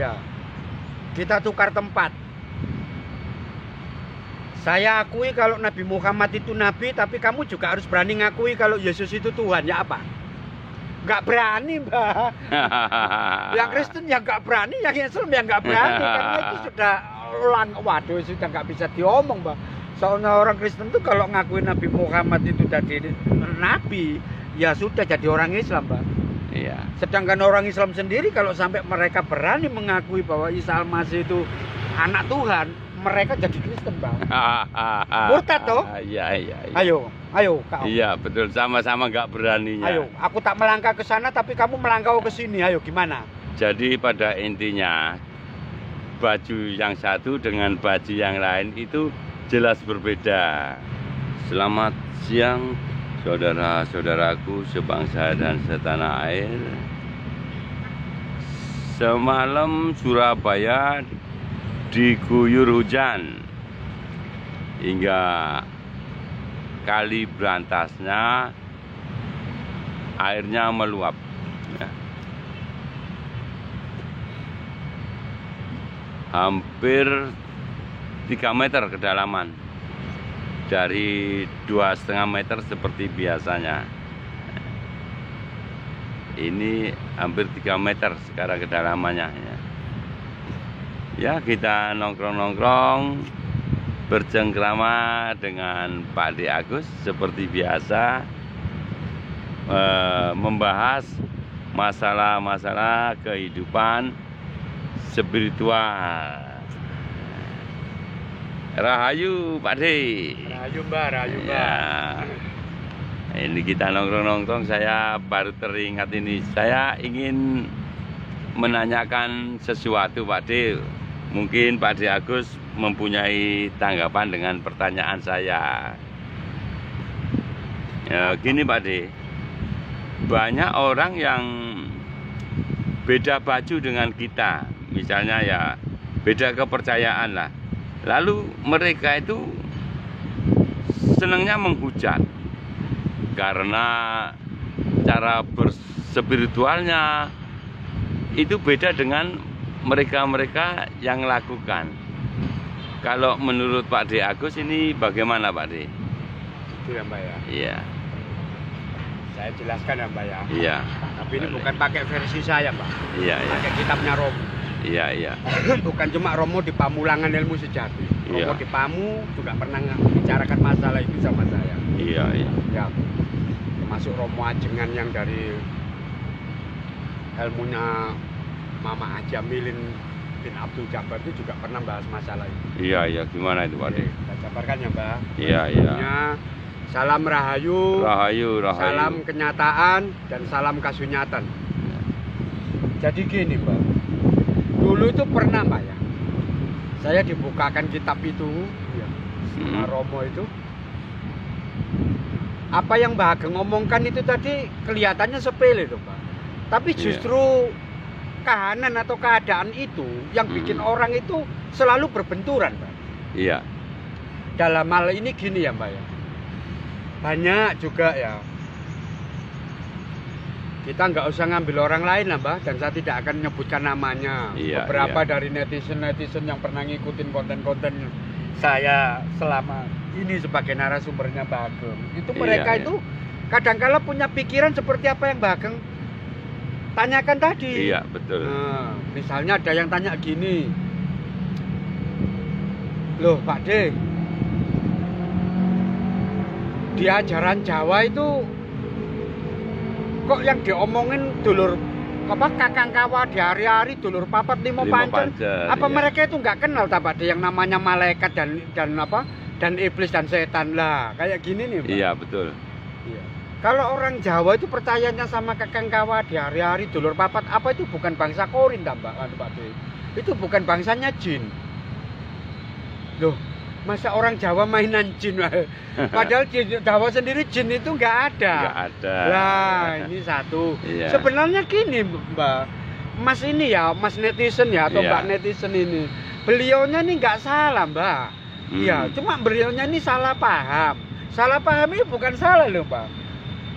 Ya, kita tukar tempat. Saya akui kalau Nabi Muhammad itu nabi, tapi kamu juga harus berani ngakui kalau Yesus itu Tuhan. Ya apa? Nggak berani, Mbak. Yang Kristen ya nggak berani, yang Islam ya nggak berani. Karena itu sudah waduh, sudah nggak bisa diomong, Mbak. Soalnya orang Kristen tuh kalau ngakuin Nabi Muhammad itu jadi nabi, ya sudah jadi orang Islam, Mbak. Iya. Sedangkan orang Islam sendiri kalau sampai mereka berani mengakui bahwa Isa Al-Masih itu anak Tuhan, mereka jadi Kristen, Bang. Murtad toh? Iya. Ayo, kau. Iya, betul. Sama-sama nggak beraninya. Ayo, aku tak melangkah ke sana tapi kamu melangkah ke sini. Ayo, gimana? Jadi pada intinya baju yang satu dengan baju yang lain itu jelas berbeda. Selamat siang saudara-saudaraku sebangsa dan setanah air. Semalam Surabaya diguyur hujan hingga kali berantasnya airnya meluap. Hampir 3 meter kedalaman dari 2,5 meter seperti biasanya. Ini hampir 3 meter sekarang kedalamannya. Ya, kita nongkrong-nongkrong bercengkrama dengan Pak D. Agus seperti biasa, membahas masalah-masalah kehidupan spiritual. Rahayu Pak D. Rahayu Mbak, rahayu Mbak. Ya. Ini kita nongkrong-nongkrong, saya baru teringat ini. Saya ingin menanyakan sesuatu Pak D. Mungkin Pak D. Agus mempunyai tanggapan dengan pertanyaan saya. Ya, gini Pak D. Banyak orang yang beda baju dengan kita. Misalnya ya beda kepercayaan lah. Lalu mereka itu senangnya menghujat karena cara berspiritualnya itu beda dengan mereka-mereka yang lakukan. Kalau menurut Pak D. Agus ini bagaimana Pak D? Itu ya Mbak ya? Iya. Saya jelaskan ya Mbak ya? Iya. Tapi ini bukan pakai versi saya Mbak. Iya, iya. Pakai kitabnya Romo. Iya. Bukan cuma Romo di Pamulangan Ilmu Sejati. Romo Iya. di Pamu juga pernah membicarakan masalah itu sama saya. Iya. Ya. Termasuk Romo Ajengan yang dari ilmunya Mama Ajamilin bin Abdul Jabbar itu juga pernah bahas masalah itu. Iya. Gimana itu Pak D? Kita jabarkan ya Mbak. Iya. Salam Rahayu, Rahayu. salam kenyataan, dan salam kasunyatan. Jadi gini Mbak, dulu itu pernah Mbak ya, saya dibukakan kitab itu ya, sama Romo itu. Apa yang Mbak Ageng ngomongkan itu tadi kelihatannya sepele tuh Mbak. Tapi justru kahanan atau keadaan itu yang bikin orang itu selalu berbenturan Mbak. Iya. Dalam hal ini gini ya Mbak ya, banyak juga ya, kita nggak usah ngambil orang lain lah Mbak, dan saya tidak akan menyebutkan namanya. Beberapa dari netizen yang pernah ngikutin konten-konten saya selama ini sebagai narasumbernya Mbak Ageng, itu mereka itu kadang-kala punya pikiran seperti apa yang Mbak Ageng tanyakan tadi. Iya, betul. Nah, misalnya ada yang tanya gini, loh Pak D, di ajaran Jawa itu kok yang diomongin dulur kakang kawa di hari-hari dulur papat limo pancen. Apa mereka itu nggak kenal tak Pak D yang namanya malaikat dan iblis dan setan lah, kayak gini nih Pak. Iya, betul. Iya. Kalau orang Jawa itu percayanya sama kakang kawa di hari-hari dulur papat, apa itu bukan bangsa Korin tak Pak D? Itu bukan bangsanya jin. Loh, masa orang Jawa mainan jin? Padahal di Jawa sendiri jin itu nggak ada. Nggak ada. Lah, ini satu. Iya. Sebenarnya gini Mbak, Mas ini ya, Mas netizen ya atau Mbak netizen ini, beliaunya ini nggak salah Mbak. Iya, cuma beliaunya ini salah paham. Salah paham ini bukan salah loh Mbak.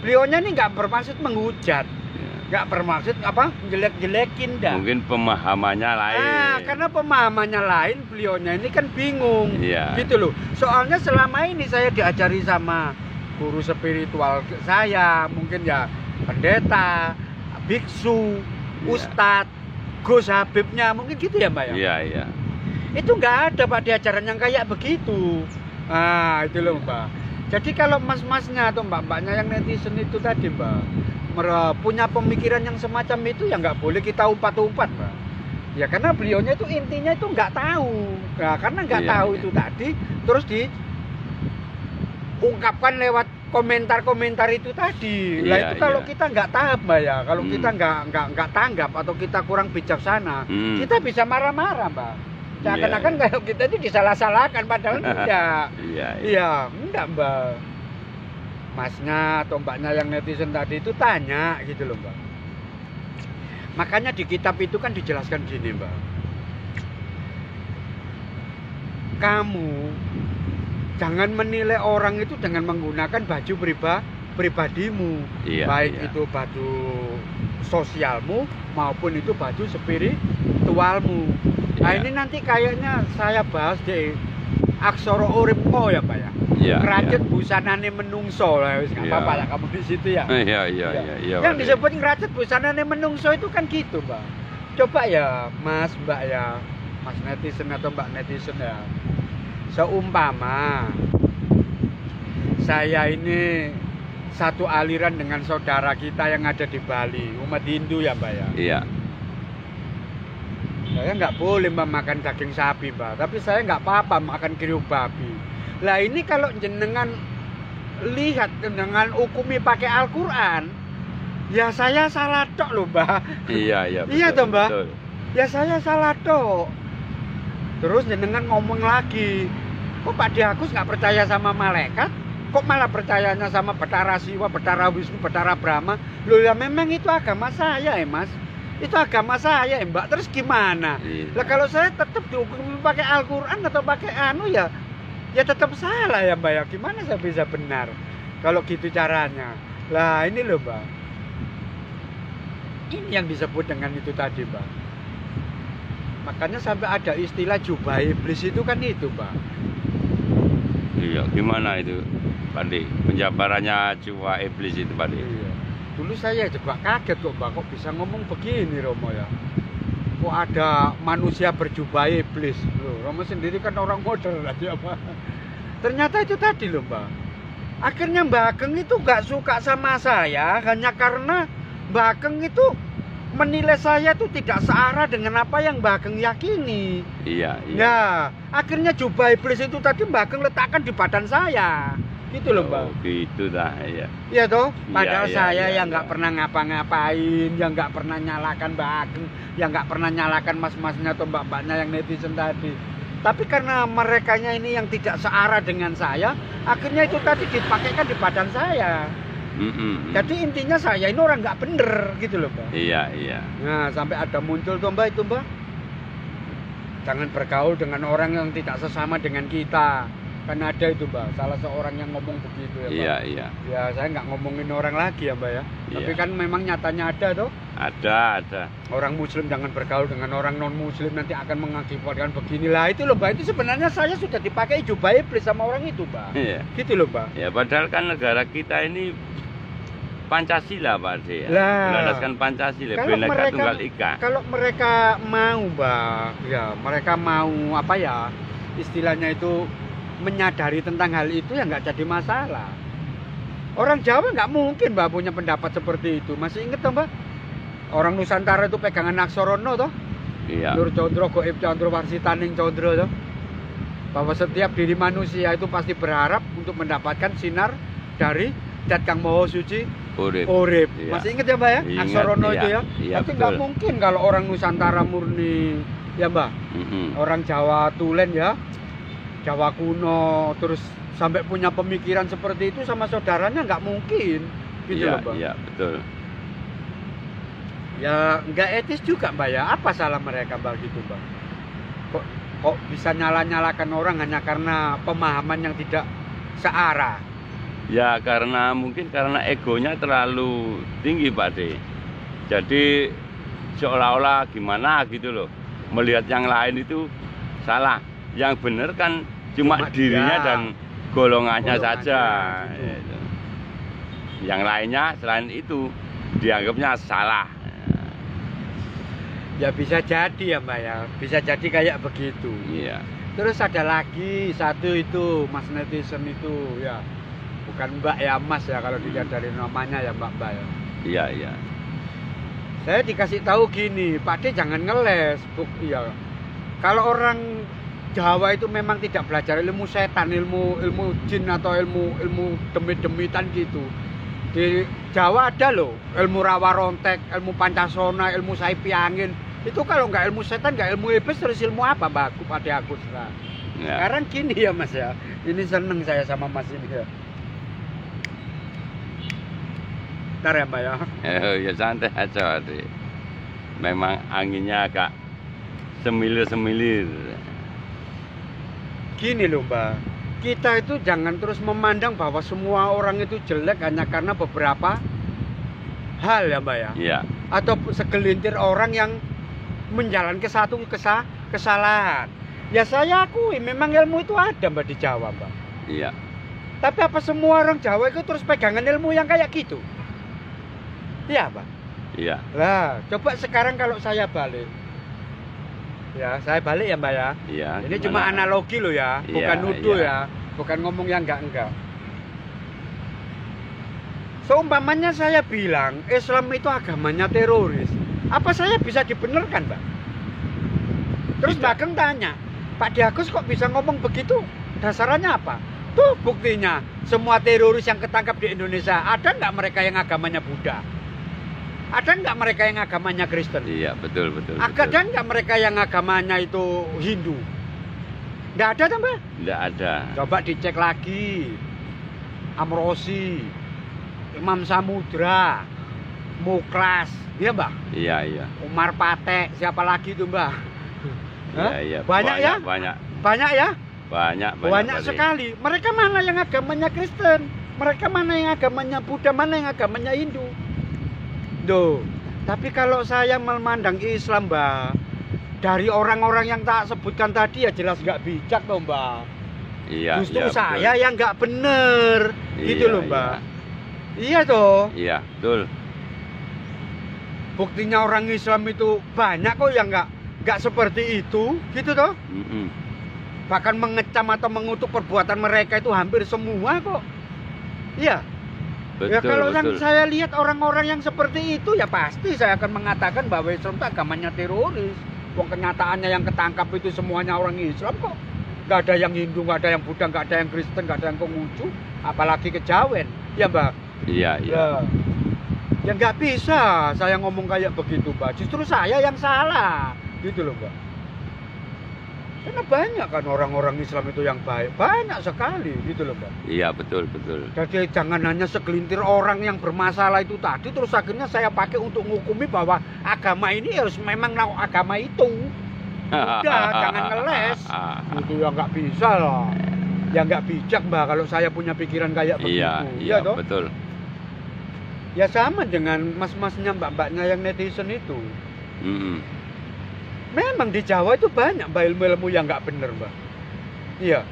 Beliaunya ini nggak bermaksud menghujat. nggak bermaksud apa jelek-jelekin dah. Mungkin pemahamannya lain. Karena pemahamannya lain, beliaunya ini kan bingung, gitu loh. Soalnya selama ini saya diajari sama guru spiritual saya, mungkin ya pendeta, biksu, ustadz, Gus Habibnya, mungkin gitu ya Mbak ya? Iya. Itu nggak ada Pak di ajaran yang kayak begitu. Itu loh Mbak. Jadi kalau mas-masnya atau mbak-mbaknya yang netizen itu tadi Mbak, punya pemikiran yang semacam itu ya nggak boleh kita umpat-umpat Mbak. Ya karena beliaunya itu intinya itu nggak tahu. Nah, karena nggak tahu itu tadi, terus diungkapkan lewat komentar-komentar itu tadi. Lah itu kalau kita nggak tahap Mbak ya, kalau kita nggak tanggap atau kita kurang bijaksana, kita bisa marah-marah Mbak. Seakan-akan kalau kita itu disalah-salahkan padahal enggak. Iya, enggak Mbak. Masnya atau mbaknya yang netizen tadi itu tanya gitu loh Mbak. Makanya di kitab itu kan dijelaskan gini Mbak. Kamu jangan menilai orang itu dengan menggunakan baju pribadimu. Baik itu baju sosialmu maupun itu baju spiritualmu. Nah ini nanti kayaknya saya bahas di aksara uripko ya Pak ya. Ngeracet busanane menungso lah, nggak apa-apa lah kamu di situ ya. Iya. Yang disebut ngeracet busanane menungso itu kan gitu Mbak. Coba ya Mas Mbak ya, Mas netizen atau Mbak netizen ya. Seumpama saya ini satu aliran dengan saudara kita yang ada di Bali, umat Hindu ya Mbak ya. Iya. Saya nggak boleh Mbak makan daging sapi Mbak, tapi saya nggak apa-apa makan kriuk babi. Lah ini kalau jenengan lihat dengan hukumi pakai Al-Quran, ya saya salah tok loh Mbak. Iya. Iya toh Mbak. Betul. Ya saya salah tok. Terus jenengan ngomong lagi, kok Pak Diakus nggak percaya sama malaikat? Kok malah percayanya sama Betara Siwa, Betara Wisnu, Betara Brahma? Loh ya memang itu agama saya ya Mas. Itu agama saya ya Mbak. Terus gimana? Lah kalau saya tetap dihukumi pakai Al-Quran atau pakai ya tetap salah ya Mbak ya. Gimana saya bisa benar kalau gitu caranya? Lah ini loh Mbak. Ini yang disebut dengan itu tadi Mbak. Makanya sampai ada istilah jubah iblis itu kan itu Mbak. Iya, gimana itu Pak Di? Penjabarannya jubah iblis itu Pak Di? Iya. Dulu saya juga kaget kok Mbak, kok bisa ngomong begini Romo ya. Kok ada manusia berjubah iblis loh. Romo sendiri kan orang modern aja Mbak. Ternyata itu tadi loh Mbak. Akhirnya Mbak Ageng itu gak suka sama saya hanya karena Mbak Ageng itu menilai saya itu tidak searah dengan apa yang Mbak Ageng yakini. Iya. Nah, akhirnya jubah iblis itu tadi Mbak Ageng letakkan di badan saya. Gitu loh Mbak. Gitu dah ya. Iya toh. Padahal saya yang nggak pernah ngapa-ngapain, yang nggak pernah nyalakan Mbak Ageng, yang nggak pernah nyalakan mas-masnya atau mbak-mbaknya yang netizen tadi. Tapi karena merekanya ini yang tidak searah dengan saya, akhirnya itu tadi dipakaikan di badan saya. Jadi intinya saya ini orang nggak bener gitu loh Mbak. Iya. Nah sampai ada muncul tuh Mbak itu Mbak. Jangan bergaul dengan orang yang tidak sesama dengan kita. Kan ada itu Mbak, salah seorang yang ngomong begitu ya Mbak. Iya. Ya saya nggak ngomongin orang lagi ya Mbak ya. Tapi kan memang nyatanya ada toh. Ada. Orang muslim jangan bergaul dengan orang non muslim, nanti akan mengakibatkan beginilah. Itu loh Mbak, itu sebenarnya saya sudah dipakai jubah iblis sama orang itu Mbak. Iya. Gitu loh Mbak. Ya padahal kan negara kita ini Pancasila Pak De. Melandaskan Pancasila, Bhinneka Tunggal Ika. Kalau mereka mau Mbak, ya mereka mau apa ya, istilahnya itu menyadari tentang hal itu ya nggak jadi masalah. Orang Jawa nggak mungkin Mbak punya pendapat seperti itu. Masih inget toh Mbak? Orang Nusantara itu pegangan Aksorono toh? Iya. Nur Condro, Goib Condro, Warsitaning Condro toh? Bahwa setiap diri manusia itu pasti berharap untuk mendapatkan sinar dari Dat Kang Maha Suci Urip. Iya. Masih inget ya Mbak ya? Aksorono itu ya? Iya, tapi nggak mungkin kalau orang Nusantara murni ya Mbak. Orang Jawa Tulen ya, Jawa kuno, terus sampai punya pemikiran seperti itu sama saudaranya nggak mungkin, gitu loh Mbak. Iya, betul. Ya nggak etis juga Mbak ya, apa salah mereka Mbak gitu Mbak? Kok bisa nyala-nyalakan orang hanya karena pemahaman yang tidak searah? Ya mungkin karena egonya terlalu tinggi Pak De. Jadi seolah-olah gimana gitu loh. Melihat yang lain itu salah. Yang benar kan cuma dirinya dan golongannya saja. Gitu. Yang lainnya selain itu dianggapnya salah. Ya bisa jadi ya Mbak ya, bisa jadi kayak begitu. Iya. Terus ada lagi satu itu Mas netizen itu ya, bukan Mbak ya Mas ya kalau dilihat dari namanya ya Mbak ya. Iya iya. Saya dikasih tahu gini, Pak D jangan ngeles, ya. Kalau orang Jawa itu memang tidak belajar ilmu setan, ilmu jin atau ilmu demit-demitan gitu. Di Jawa ada loh, ilmu rawa rontek, ilmu pancasona, ilmu saipi angin. Itu kalau nggak ilmu setan, nggak ilmu iblis, terus ilmu apa Mbak Ade Agus? Nah, ya. Sekarang gini ya Mas ya, ini seneng saya sama Mas ini ya. Bentar ya Mbak ya. Ya santai aja Ade. Memang anginnya agak semilir-semilir. Gini loh Mbak, kita itu jangan terus memandang bahwa semua orang itu jelek hanya karena beberapa hal ya Mbak ya. Iya. Atau segelintir orang yang menjalankan satu kesalahan. Ya saya akui memang ilmu itu ada Mbak di Jawa Mbak. Iya. Tapi apa semua orang Jawa itu terus pegangan ilmu yang kayak gitu? Iya Mbak. Iya. Lah coba sekarang kalau saya balik. Ya, saya balik ya Mbak ya. Iya. Ini cuma analogi loh ya, bukan nuduh ya, bukan ngomong yang enggak. Seumpamanya saya bilang Islam itu agamanya teroris, apa saya bisa dibenarkan Mbak? Terus Mbak Ageng tanya, Pak Diagus kok bisa ngomong begitu? Dasarnya apa? Tuh buktinya, semua teroris yang ketangkap di Indonesia, ada nggak mereka yang agamanya Buddha? Ada nggak mereka yang agamanya Kristen? Iya, betul. Ada nggak mereka yang agamanya itu Hindu? Nggak ada kan, Mbak? Nggak ada. Coba dicek lagi. Amrosi, Imam Samudra, Muklas, iya Mbak? Iya. Umar Patek, siapa lagi tuh Mbak? Iya. Banyak ya? Banyak ya? Banyak sekali. Mereka mana yang agamanya Kristen? Mereka mana yang agamanya Buddha? Mana yang agamanya Hindu? Duh, tapi kalau saya memandang Islam Mbak, dari orang-orang yang tak sebutkan tadi ya jelas nggak bijak toh Mbak. Iya. Justru saya betul. Yang nggak bener, gitu loh Mbak. Iya toh. Iya, betul. Buktinya orang Islam itu banyak kok yang nggak seperti itu, gitu toh. Bahkan mengecam atau mengutuk perbuatan mereka itu hampir semua kok. Iya. Betul, ya kalau betul. Yang saya lihat orang-orang yang seperti itu ya pasti saya akan mengatakan bahwa Islam itu agamanya teroris. Wong kenyataannya yang ketangkap itu semuanya orang Islam kok. Gak ada yang Hindu, gak ada yang Buddha, gak ada yang Kristen, gak ada yang Konghucu, apalagi kejawen, ya Mbak? Iya. Ya nggak bisa saya ngomong kayak begitu Mbak. Justru saya yang salah, gitu loh Mbak. Karena banyak kan orang-orang Islam itu yang baik, banyak sekali gitu loh Mbak. Iya betul. Jadi jangan hanya segelintir orang yang bermasalah itu tadi terus akhirnya saya pakai untuk menghukumi bahwa agama ini harus memang agama itu. Udah, jangan ngeles. Itu ya nggak bisa lah. Ya nggak bijak Mbak kalau saya punya pikiran kayak begitu. Iya toh? Betul. Ya sama dengan mas-masnya mbak-mbaknya yang netizen itu. Memang di Jawa itu banyak Mbak ilmu-ilmu yang nggak bener Mbak. Iya.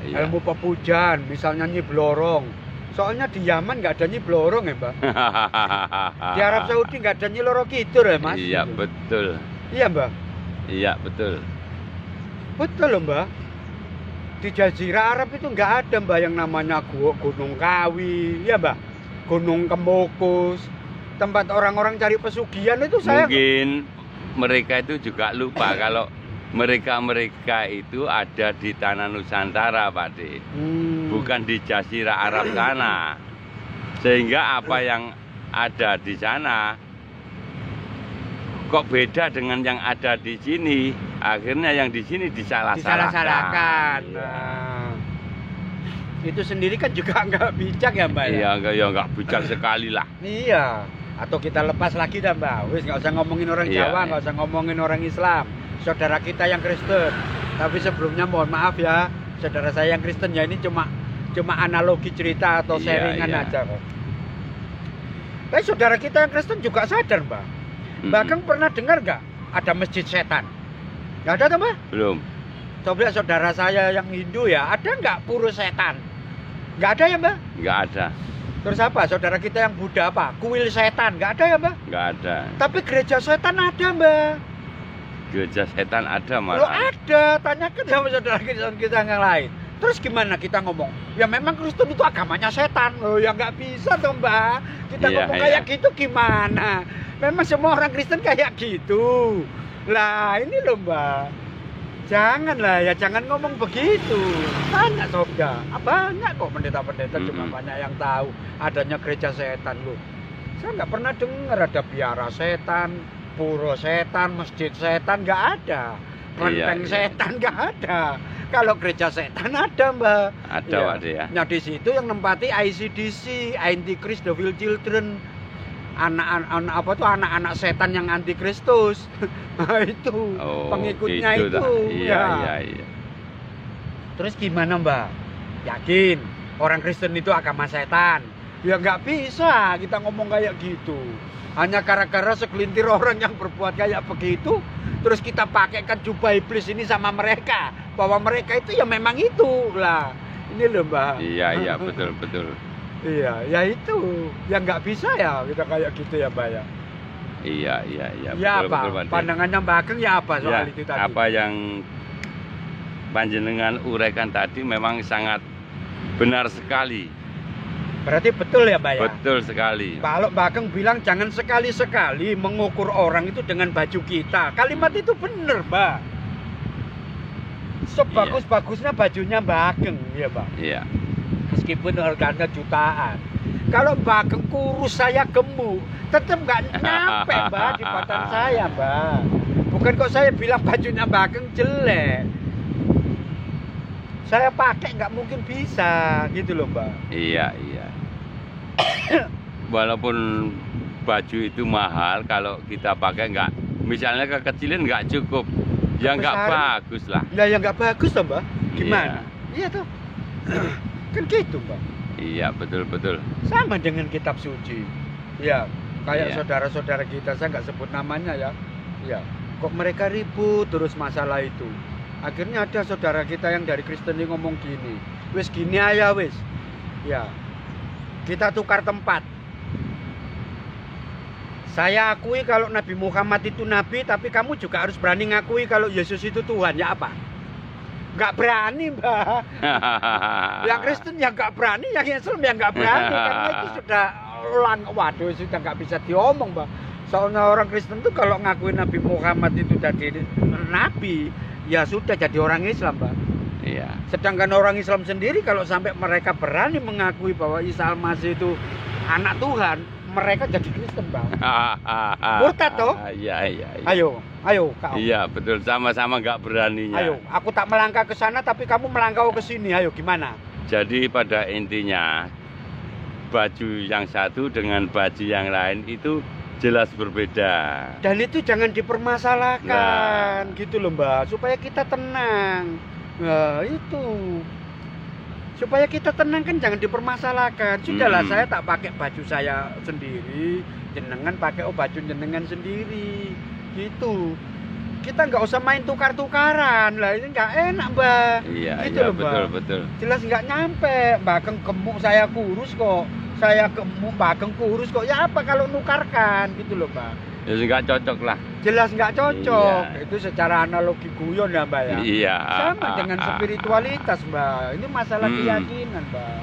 Ilmu pepujan, misalnya Nyi Blorong. Soalnya di Yaman nggak ada Nyi Blorong ya Mbak. Di Arab Saudi nggak ada Nyi Loro Kidul ya Mas. Iya gitu. Betul. Iya Mbak. Iya betul. Betul loh Mbak. Di Jazirah Arab itu nggak ada Mbak yang namanya Gunung Kawi, ya Mbak. Gunung Kemukus. Tempat orang-orang cari pesugihan itu saya. Mungkin mereka itu juga lupa kalau mereka itu ada di tanah Nusantara Pak D. Bukan di Jazirah Arab sana. Sehingga apa yang ada di sana kok beda dengan yang ada di sini. Akhirnya yang di sini disalah-salahkan. Nah, itu sendiri kan juga nggak bijak ya Mbak. Iya, nggak bijak sekali lah. Iya. Atau kita lepas lagi dah Mbak, wis nggak usah ngomongin orang Jawa, nggak usah ngomongin orang Islam, saudara kita yang Kristen. Tapi sebelumnya mohon maaf ya, saudara saya yang Kristen ya ini cuma analogi cerita atau sharingan aja kok. Tapi saudara kita yang Kristen juga sadar, Mbak. Bahkan pernah dengar nggak ada masjid setan? Nggak ada, Mbak? Belum. Coba saudara saya yang Hindu ya, ada nggak pura setan? Nggak ada ya, Mbak? Nggak ada. Terus apa? Saudara kita yang Buddha apa? Kuil setan, nggak ada ya, Mbak? Nggak ada. Tapi gereja setan ada, Mbak. Gereja setan ada Lo malah. ada, tanyakan sama saudara kita yang lain. Terus gimana kita ngomong? Ya memang Kristen itu agamanya setan. Oh ya nggak bisa tuh, Mbak. Kita Iya, ngomong iya. kayak gitu gimana? Memang semua orang Kristen kayak gitu. Lah ini loh, Mbak. Janganlah ya, jangan ngomong begitu. Tanya saudara. Banyak kok pendeta-pendeta cuma banyak yang tahu adanya gereja setan loh. Saya nggak pernah dengar ada biara setan, pura setan, masjid setan, nggak ada. Kelenteng setan nggak ada. Kalau gereja setan ada, Mbak. Ada, Ya. Pak De, ya. Nah di situ yang nempati ICDC, Antichrist Devil Children, anak-anak setan yang antikristus. Nah itu pengikutnya gitu itu. Iya, iya. Terus gimana, Mbak? Yakin orang Kristen itu agama setan? Ya nggak bisa kita ngomong kayak gitu. Hanya gara-gara segelintir orang yang berbuat kayak begitu, terus kita pakaikan jubah iblis ini sama mereka, bahwa mereka itu ya memang itu lah. Ini loh, Mbak. Iya, betul. Iya, ya itu. Ya nggak bisa ya kita kayak gitu ya, Mbak ya. Iya. Ya Betul, apa? Pak De. Pandangannya Mbak Ageng ya apa soal itu tadi? Apa yang panjenengan uraikan tadi memang sangat benar sekali. Berarti betul ya, Mbak ya? Betul sekali. Kalau Mbak Ageng bilang jangan sekali-sekali mengukur orang itu dengan baju kita. Kalimat itu benar, Mbak. Sebagus-bagusnya bajunya Mbak Ageng, ya, Mbak. Iya. Meskipun harganya jutaan. Kalau Mbak Ageng kurus, saya gemuk, tetap nggak nyampe, Mbak, di badan saya, Mbak. Bukan kok saya bilang bajunya Mbak Ageng jelek. Saya pakai nggak mungkin bisa, gitu loh, Mbak. Iya. Walaupun baju itu mahal, kalau kita pakai nggak, misalnya kekecilan nggak cukup, ya nggak bagus lah. Ya nggak bagus toh, Mbak. Gimana? Iya toh. Kan gitu, Mbak. Iya, betul. Sama dengan kitab suci. Ya, kayak saudara-saudara kita, saya nggak sebut namanya ya. Ya, kok mereka ribut terus masalah itu. Akhirnya ada saudara kita yang dari Kristen ini ngomong gini, wis gini aja wis. Ya, kita tukar tempat. Saya akui kalau Nabi Muhammad itu Nabi, tapi kamu juga harus berani ngakui kalau Yesus itu Tuhan. Ya apa? Nggak berani, Mbak. Yang Kristen ya nggak berani, yang Islam ya nggak berani. Karena itu sudah sudah nggak bisa diomong, Mbak. Soalnya orang Kristen tuh kalau ngakuin Nabi Muhammad itu jadi Nabi, ya sudah jadi orang Islam, Mbak. Iya. Sedangkan orang Islam sendiri kalau sampai mereka berani mengakui bahwa Isa Al-Masih itu anak Tuhan, mereka jadi Kristen, Bang. Murtad toh? Iya. Ayo, kau. Iya, betul. Sama-sama nggak beraninya. Ayo, aku tak melangkah ke sana tapi kamu melangkah ke sini. Ayo, gimana? Jadi pada intinya baju yang satu dengan baju yang lain itu jelas berbeda. Dan itu jangan dipermasalahkan, gitu loh, Mbak, supaya kita tenang. Nah, itu. Supaya kita tenang kan jangan dipermasalahkan. Sudahlah, saya tak pakai baju saya sendiri, jenengan pakai baju jenengan sendiri. Gitu. Kita nggak usah main tukar-tukaran lah, ini nggak enak, Mbak. Iya, gitu iya, loh, Mbak. betul. Jelas nggak nyampe. Mbak Ageng gemuk, saya kurus kok. Saya gemuk, Mbak Ageng kurus kok. Ya apa kalau nukarkan, gitu loh, Mbak. Ya nggak cocok lah. Jelas nggak cocok. Iya. Itu secara analogi guyon ya, Mbak ya. Iya. Sama dengan spiritualitas, Mbak. Ini masalah keyakinan, Mbak.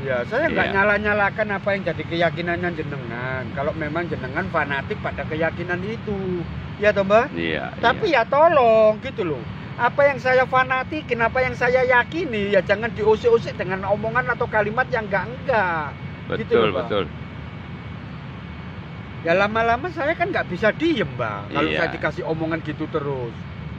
Ya, saya nggak nyala-nyalakan apa yang jadi keyakinannya jenengan. Kalau memang jenengan fanatik pada keyakinan itu, ya toh, Mbak? Iya. Tapi ya tolong gitu loh. Apa yang saya fanatikin, apa yang saya yakini, ya jangan diusik-usik dengan omongan atau kalimat yang enggak. Betul, gitu loh, Mbak. betul. Ya lama-lama saya kan nggak bisa diem, Mbak. Kalau Iya. saya dikasih omongan gitu terus.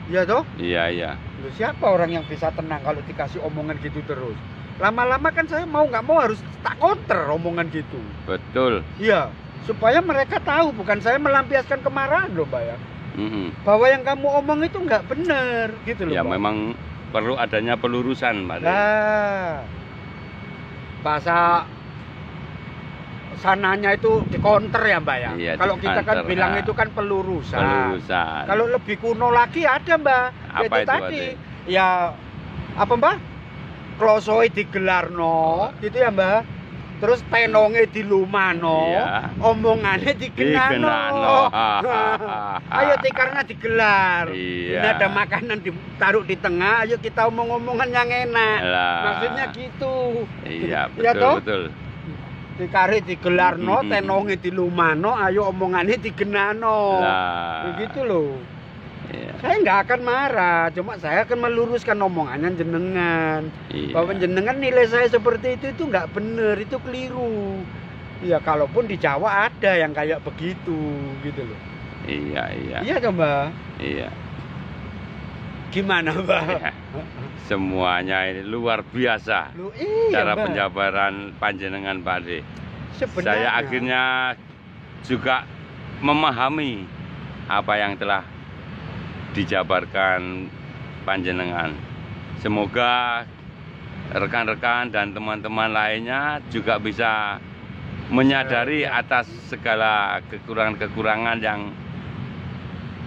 Iya toh? Iya. Loh, siapa orang yang bisa tenang kalau dikasih omongan gitu terus? Lama-lama kan saya mau nggak mau harus tak counter omongan gitu. Betul. Iya, supaya mereka tahu bukan saya melampiaskan kemarahan loh, Mbak ya. Bahwa yang kamu omong itu nggak benar gitu loh, Ya Mbak. memang perlu adanya pelurusan, Pak. Nah, bahasa sananya itu dikonter ya Mbak ya. Iya, Kalau kita kan dikonter, bilang nah. itu kan pelurusan. Pelurusan. Kalau lebih kuno lagi ada Mbak. Apa Yaitu itu, tadi Pak? ya apa Mbak? Klosoi digelarno, gitu ya Mbak. Terus tenonge dilumano, Iya. omongannya digenano. Ayo tikarnya digelar. Iya. Ini ada makanan ditaruh di tengah, ayo kita omong-omongan yang enak. Lah. Maksudnya gitu. Iya, Ya betul, toh? betul. Dikari digelarno, tenonge dilumano, ayo omongannya digenano. Lah. Begitu loh. Iya. Saya nggak akan marah, cuma saya akan meluruskan omongannya jenengan. Iya. Bahwa jenengan nilai saya seperti itu nggak bener, itu keliru. Ya kalaupun di Jawa ada yang kayak begitu, gitu loh. Iya, iya. Iya kan Mbak? Iya. Gimana Mbak? Iya. Semuanya ini luar biasa. Loh, iya, Cara Mbak. penjabaran panjenengan Pak De. Sebenarnya, Saya akhirnya juga memahami apa yang telah dijabarkan panjenengan. Semoga rekan-rekan dan teman-teman lainnya juga bisa menyadari atas segala kekurangan-kekurangan yang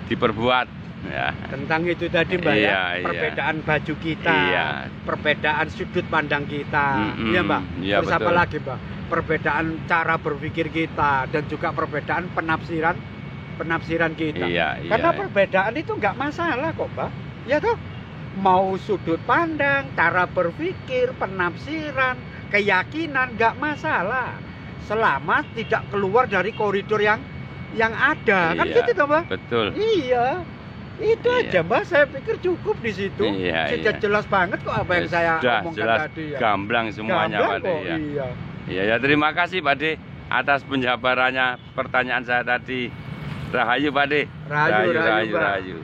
diperbuat ya. tentang itu tadi Mbak Iya, ya, iya. perbedaan baju kita, Iya. perbedaan sudut pandang kita, iya Mbak. Iya, Terus apa betul. lagi Mbak? Perbedaan cara berpikir kita dan juga perbedaan penafsiran kita. Iya, Karena iya. perbedaan itu nggak masalah kok Mbak. Ya toh? Mau sudut pandang, cara berpikir, penafsiran, keyakinan nggak masalah. Selama tidak keluar dari koridor yang ada. Kan Iya, gitu toh Mbak? betul. Iya. Itu Iya. aja Mbak, saya pikir cukup di situ. Iya, Sudah iya. jelas banget kok apa yang saya Sudah omongkan jelas tadi ya. gamblang semuanya Gamblang Pak De kok, ya. iya. Iya, ya terima kasih Pak De atas penjabarannya pertanyaan saya tadi. Rahayu Pak De. Rahayu, Mbak. rahayu.